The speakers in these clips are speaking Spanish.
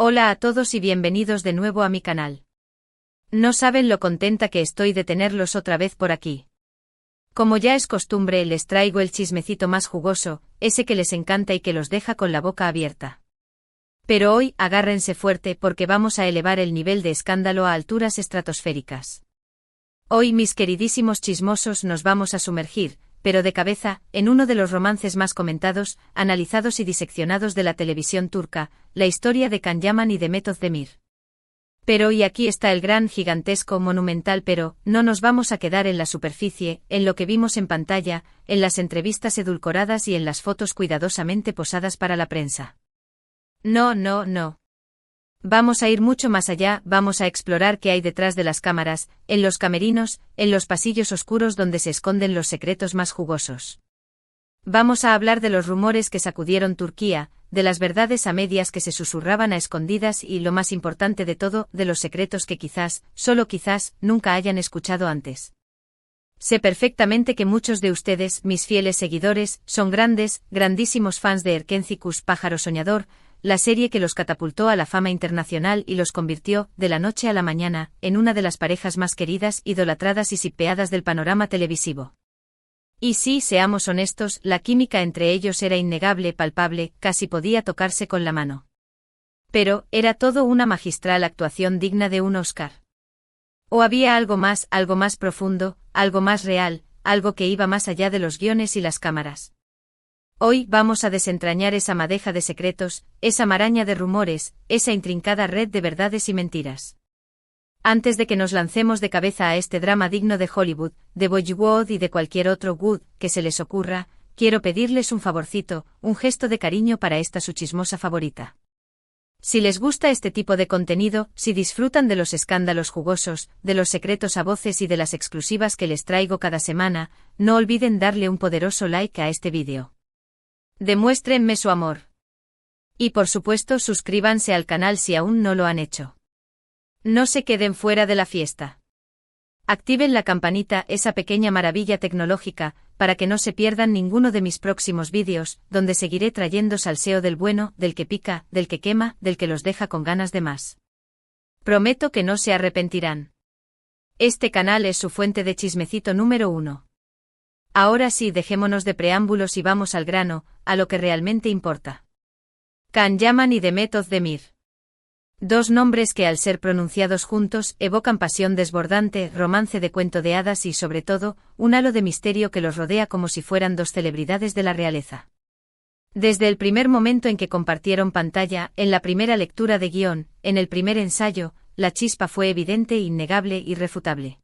Hola a todos y bienvenidos de nuevo a mi canal. No saben lo contenta que estoy de tenerlos otra vez por aquí. Como ya es costumbre, les traigo el chismecito más jugoso, ese que les encanta y que los deja con la boca abierta. Pero hoy, agárrense fuerte porque vamos a elevar el nivel de escándalo a alturas estratosféricas. Hoy, mis queridísimos chismosos, nos vamos a sumergir, pero de cabeza, en uno de los romances más comentados, analizados y diseccionados de la televisión turca, la historia de Can Yaman y Demet Özdemir. Pero y aquí está el gran, gigantesco, monumental, pero no nos vamos a quedar en la superficie, en lo que vimos en pantalla, en las entrevistas edulcoradas y en las fotos cuidadosamente posadas para la prensa. No. Vamos a ir mucho más allá, vamos a explorar qué hay detrás de las cámaras, en los camerinos, en los pasillos oscuros donde se esconden los secretos más jugosos. Vamos a hablar de los rumores que sacudieron Turquía, de las verdades a medias que se susurraban a escondidas y, lo más importante de todo, de los secretos que quizás, solo quizás, nunca hayan escuchado antes. Sé perfectamente que muchos de ustedes, mis fieles seguidores, son grandes, grandísimos fans de Erkencikus Pájaro Soñador, la serie que los catapultó a la fama internacional y los convirtió, de la noche a la mañana, en una de las parejas más queridas, idolatradas y shippeadas del panorama televisivo. Y sí, seamos honestos, la química entre ellos era innegable, palpable, casi podía tocarse con la mano. Pero, ¿era todo una magistral actuación digna de un Oscar? ¿O había algo más profundo, algo más real, algo que iba más allá de los guiones y las cámaras? Hoy vamos a desentrañar esa madeja de secretos, esa maraña de rumores, esa intrincada red de verdades y mentiras. Antes de que nos lancemos de cabeza a este drama digno de Hollywood, de Bollywood y de cualquier otro good que se les ocurra, quiero pedirles un favorcito, un gesto de cariño para esta su chismosa favorita. Si les gusta este tipo de contenido, si disfrutan de los escándalos jugosos, de los secretos a voces y de las exclusivas que les traigo cada semana, no olviden darle un poderoso like a este vídeo. Demuéstrenme su amor. Y por supuesto suscríbanse al canal si aún no lo han hecho. No se queden fuera de la fiesta. Activen la campanita, esa pequeña maravilla tecnológica, para que no se pierdan ninguno de mis próximos vídeos, donde seguiré trayendo salseo del bueno, del que pica, del que quema, del que los deja con ganas de más. Prometo que no se arrepentirán. Este canal es su fuente de chismecito número 1. Ahora sí, dejémonos de preámbulos y vamos al grano, a lo que realmente importa. Can Yaman y Demet Özdemir. Dos nombres que al ser pronunciados juntos evocan pasión desbordante, romance de cuento de hadas y sobre todo, un halo de misterio que los rodea como si fueran dos celebridades de la realeza. Desde el primer momento en que compartieron pantalla, en la primera lectura de guión, en el primer ensayo, la chispa fue evidente, innegable, irrefutable.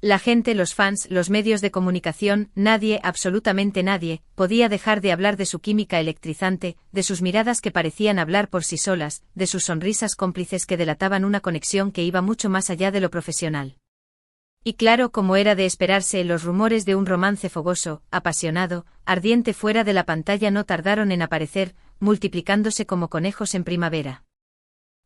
La gente, los fans, los medios de comunicación, nadie, absolutamente nadie, podía dejar de hablar de su química electrizante, de sus miradas que parecían hablar por sí solas, de sus sonrisas cómplices que delataban una conexión que iba mucho más allá de lo profesional. Y claro, como era de esperarse, los rumores de un romance fogoso, apasionado, ardiente fuera de la pantalla no tardaron en aparecer, multiplicándose como conejos en primavera.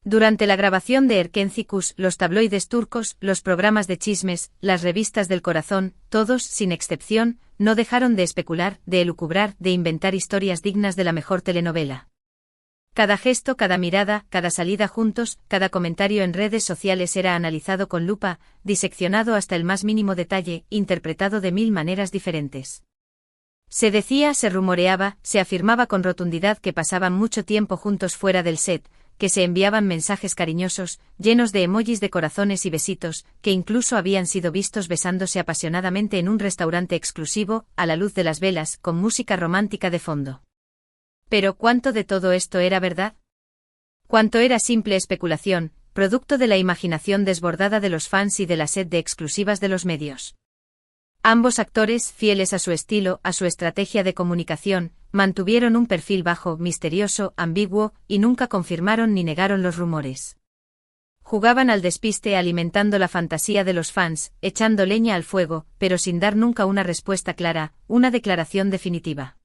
Durante la grabación de Erkencikus, los tabloides turcos, los programas de chismes, las revistas del corazón, todos, sin excepción, no dejaron de especular, de elucubrar, de inventar historias dignas de la mejor telenovela. Cada gesto, cada mirada, cada salida juntos, cada comentario en redes sociales era analizado con lupa, diseccionado hasta el más mínimo detalle, interpretado de 1000 maneras diferentes. Se decía, se rumoreaba, se afirmaba con rotundidad que pasaban mucho tiempo juntos fuera del set, que se enviaban mensajes cariñosos, llenos de emojis de corazones y besitos, que incluso habían sido vistos besándose apasionadamente en un restaurante exclusivo, a la luz de las velas, con música romántica de fondo. Pero ¿cuánto de todo esto era verdad? ¿Cuánto era simple especulación, producto de la imaginación desbordada de los fans y de la sed de exclusivas de los medios? Ambos actores, fieles a su estilo, a su estrategia de comunicación, mantuvieron un perfil bajo, misterioso, ambiguo, y nunca confirmaron ni negaron los rumores. Jugaban al despiste alimentando la fantasía de los fans, echando leña al fuego, pero sin dar nunca una respuesta clara, una declaración definitiva.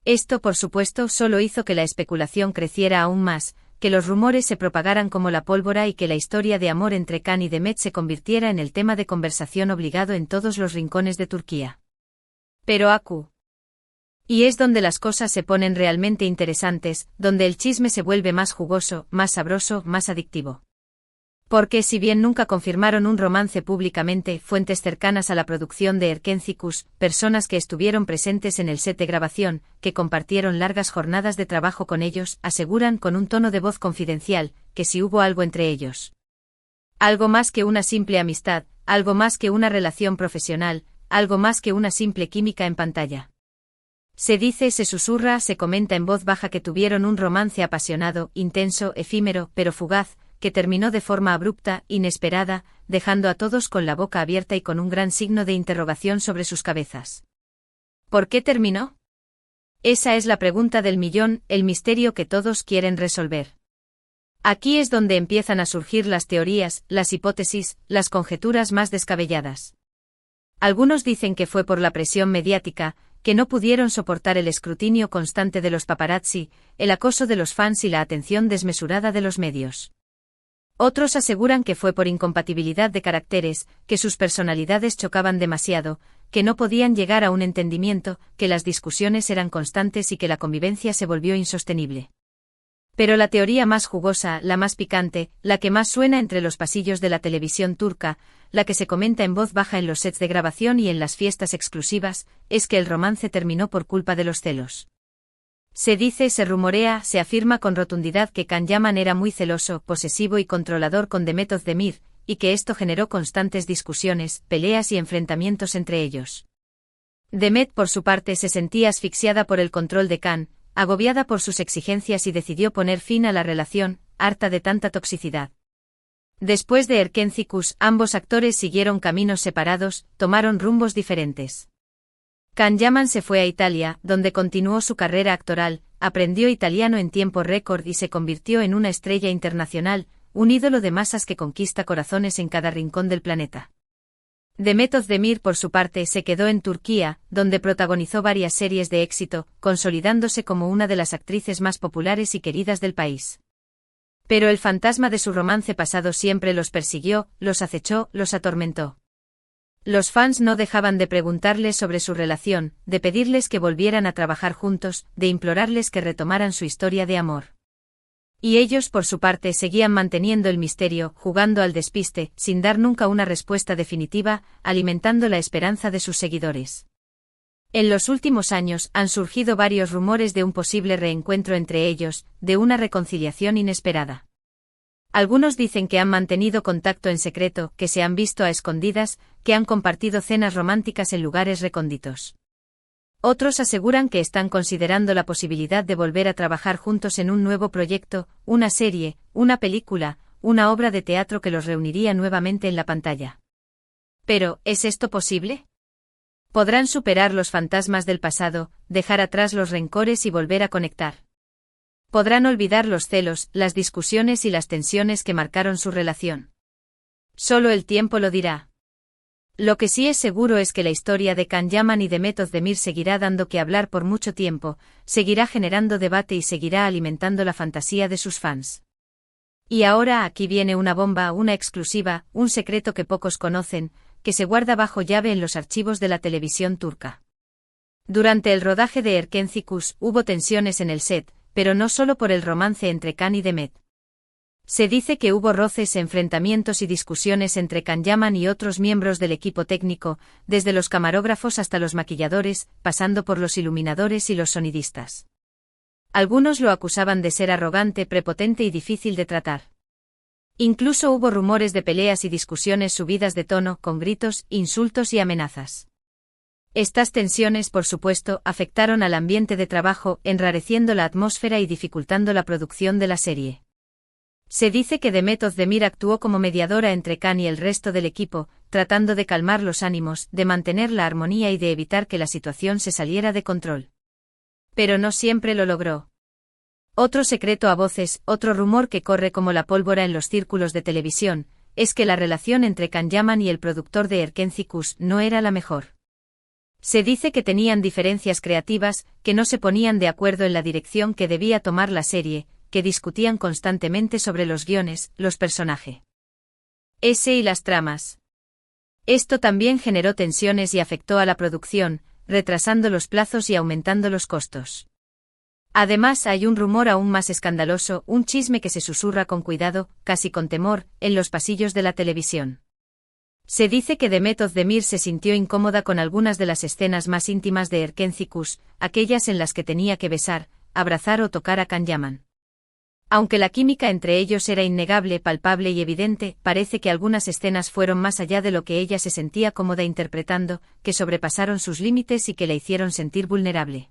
Esto, por supuesto, solo hizo que la especulación creciera aún más, que los rumores se propagaran como la pólvora y que la historia de amor entre Can y Demet se convirtiera en el tema de conversación obligado en todos los rincones de Turquía. Pero Aku. Y es donde las cosas se ponen realmente interesantes, donde el chisme se vuelve más jugoso, más sabroso, más adictivo. Porque si bien nunca confirmaron un romance públicamente, fuentes cercanas a la producción de Erkenci-Kuş, personas que estuvieron presentes en el set de grabación, que compartieron largas jornadas de trabajo con ellos, aseguran con un tono de voz confidencial, que sí hubo algo entre ellos. Algo más que una simple amistad, algo más que una relación profesional, algo más que una simple química en pantalla. Se dice, se susurra, se comenta en voz baja que tuvieron un romance apasionado, intenso, efímero, pero fugaz, que terminó de forma abrupta, inesperada, dejando a todos con la boca abierta y con un gran signo de interrogación sobre sus cabezas. ¿Por qué terminó? Esa es la pregunta del millón, el misterio que todos quieren resolver. Aquí es donde empiezan a surgir las teorías, las hipótesis, las conjeturas más descabelladas. Algunos dicen que fue por la presión mediática, que no pudieron soportar el escrutinio constante de los paparazzi, el acoso de los fans y la atención desmesurada de los medios. Otros aseguran que fue por incompatibilidad de caracteres, que sus personalidades chocaban demasiado, que no podían llegar a un entendimiento, que las discusiones eran constantes y que la convivencia se volvió insostenible. Pero la teoría más jugosa, la más picante, la que más suena entre los pasillos de la televisión turca, la que se comenta en voz baja en los sets de grabación y en las fiestas exclusivas, es que el romance terminó por culpa de los celos. Se dice, se rumorea, se afirma con rotundidad que Can Yaman era muy celoso, posesivo y controlador con Demet Özdemir, y que esto generó constantes discusiones, peleas y enfrentamientos entre ellos. Demet, por su parte, se sentía asfixiada por el control de Can, agobiada por sus exigencias y decidió poner fin a la relación, harta de tanta toxicidad. Después de Erkenci-Kuş, ambos actores siguieron caminos separados, tomaron rumbos diferentes. Can Yaman se fue a Italia, donde continuó su carrera actoral, aprendió italiano en tiempo récord y se convirtió en una estrella internacional, un ídolo de masas que conquista corazones en cada rincón del planeta. Demet Özdemir, por su parte, se quedó en Turquía, donde protagonizó varias series de éxito, consolidándose como una de las actrices más populares y queridas del país. Pero el fantasma de su romance pasado siempre los persiguió, los acechó, los atormentó. Los fans no dejaban de preguntarles sobre su relación, de pedirles que volvieran a trabajar juntos, de implorarles que retomaran su historia de amor. Y ellos, por su parte, seguían manteniendo el misterio, jugando al despiste, sin dar nunca una respuesta definitiva, alimentando la esperanza de sus seguidores. En los últimos años han surgido varios rumores de un posible reencuentro entre ellos, de una reconciliación inesperada. Algunos dicen que han mantenido contacto en secreto, que se han visto a escondidas, que han compartido cenas románticas en lugares recónditos. Otros aseguran que están considerando la posibilidad de volver a trabajar juntos en un nuevo proyecto, una serie, una película, una obra de teatro que los reuniría nuevamente en la pantalla. Pero, ¿es esto posible? ¿Podrán superar los fantasmas del pasado, dejar atrás los rencores y volver a conectar? ¿Podrán olvidar los celos, las discusiones y las tensiones que marcaron su relación? Solo el tiempo lo dirá. Lo que sí es seguro es que la historia de Can Yaman y Demet Özdemir seguirá dando que hablar por mucho tiempo, seguirá generando debate y seguirá alimentando la fantasía de sus fans. Y ahora aquí viene una bomba, una exclusiva, un secreto que pocos conocen, que se guarda bajo llave en los archivos de la televisión turca. Durante el rodaje de Erkenci-Kuş hubo tensiones en el set, pero no solo por el romance entre Can y Demet. Se dice que hubo roces, enfrentamientos y discusiones entre Can Yaman y otros miembros del equipo técnico, desde los camarógrafos hasta los maquilladores, pasando por los iluminadores y los sonidistas. Algunos lo acusaban de ser arrogante, prepotente y difícil de tratar. Incluso hubo rumores de peleas y discusiones subidas de tono, con gritos, insultos y amenazas. Estas tensiones, por supuesto, afectaron al ambiente de trabajo, enrareciendo la atmósfera y dificultando la producción de la serie. Se dice que Demet Özdemir actuó como mediadora entre Can y el resto del equipo, tratando de calmar los ánimos, de mantener la armonía y de evitar que la situación se saliera de control. Pero no siempre lo logró. Otro secreto a voces, otro rumor que corre como la pólvora en los círculos de televisión, es que la relación entre Can Yaman y el productor de Erkenci-Kuş no era la mejor. Se dice que tenían diferencias creativas, que no se ponían de acuerdo en la dirección que debía tomar la serie, que discutían constantemente sobre los guiones, los personajes y las tramas. Esto también generó tensiones y afectó a la producción, retrasando los plazos y aumentando los costos. Además, hay un rumor aún más escandaloso, un chisme que se susurra con cuidado, casi con temor, en los pasillos de la televisión. Se dice que Demet Özdemir se sintió incómoda con algunas de las escenas más íntimas de Erken Cikus, aquellas en las que tenía que besar, abrazar o tocar a Can Yaman. Aunque la química entre ellos era innegable, palpable y evidente, parece que algunas escenas fueron más allá de lo que ella se sentía cómoda interpretando, que sobrepasaron sus límites y que la hicieron sentir vulnerable.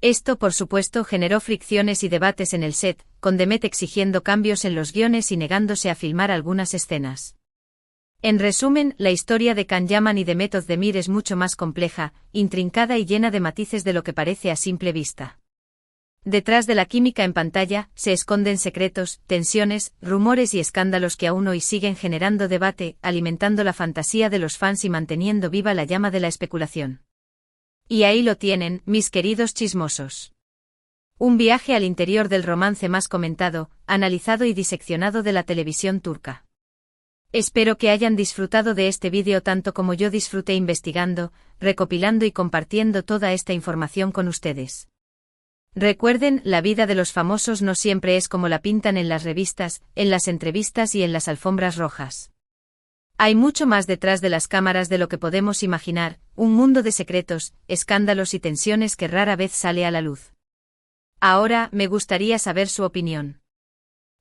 Esto, por supuesto, generó fricciones y debates en el set, con Demet exigiendo cambios en los guiones y negándose a filmar algunas escenas. En resumen, la historia de Can Yaman y Demet Özdemir es mucho más compleja, intrincada y llena de matices de lo que parece a simple vista. Detrás de la química en pantalla, se esconden secretos, tensiones, rumores y escándalos que aún hoy siguen generando debate, alimentando la fantasía de los fans y manteniendo viva la llama de la especulación. Y ahí lo tienen, mis queridos chismosos. Un viaje al interior del romance más comentado, analizado y diseccionado de la televisión turca. Espero que hayan disfrutado de este vídeo tanto como yo disfruté investigando, recopilando y compartiendo toda esta información con ustedes. Recuerden, la vida de los famosos no siempre es como la pintan en las revistas, en las entrevistas y en las alfombras rojas. Hay mucho más detrás de las cámaras de lo que podemos imaginar, un mundo de secretos, escándalos y tensiones que rara vez sale a la luz. Ahora, me gustaría saber su opinión.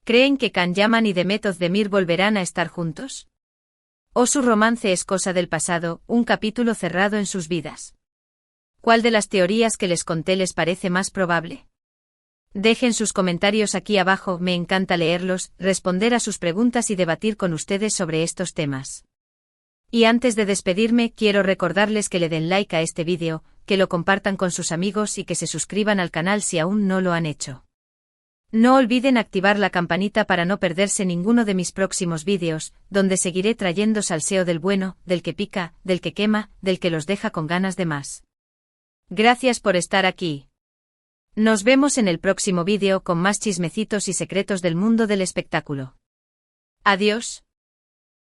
¿Creen que Can Yaman y Demet Özdemir volverán a estar juntos? ¿O su romance es cosa del pasado, un capítulo cerrado en sus vidas? ¿Cuál de las teorías que les conté les parece más probable? Dejen sus comentarios aquí abajo, me encanta leerlos, responder a sus preguntas y debatir con ustedes sobre estos temas. Y antes de despedirme, quiero recordarles que le den like a este vídeo, que lo compartan con sus amigos y que se suscriban al canal si aún no lo han hecho. No olviden activar la campanita para no perderse ninguno de mis próximos vídeos, donde seguiré trayendo salseo del bueno, del que pica, del que quema, del que los deja con ganas de más. Gracias por estar aquí. Nos vemos en el próximo vídeo con más chismecitos y secretos del mundo del espectáculo. Adiós.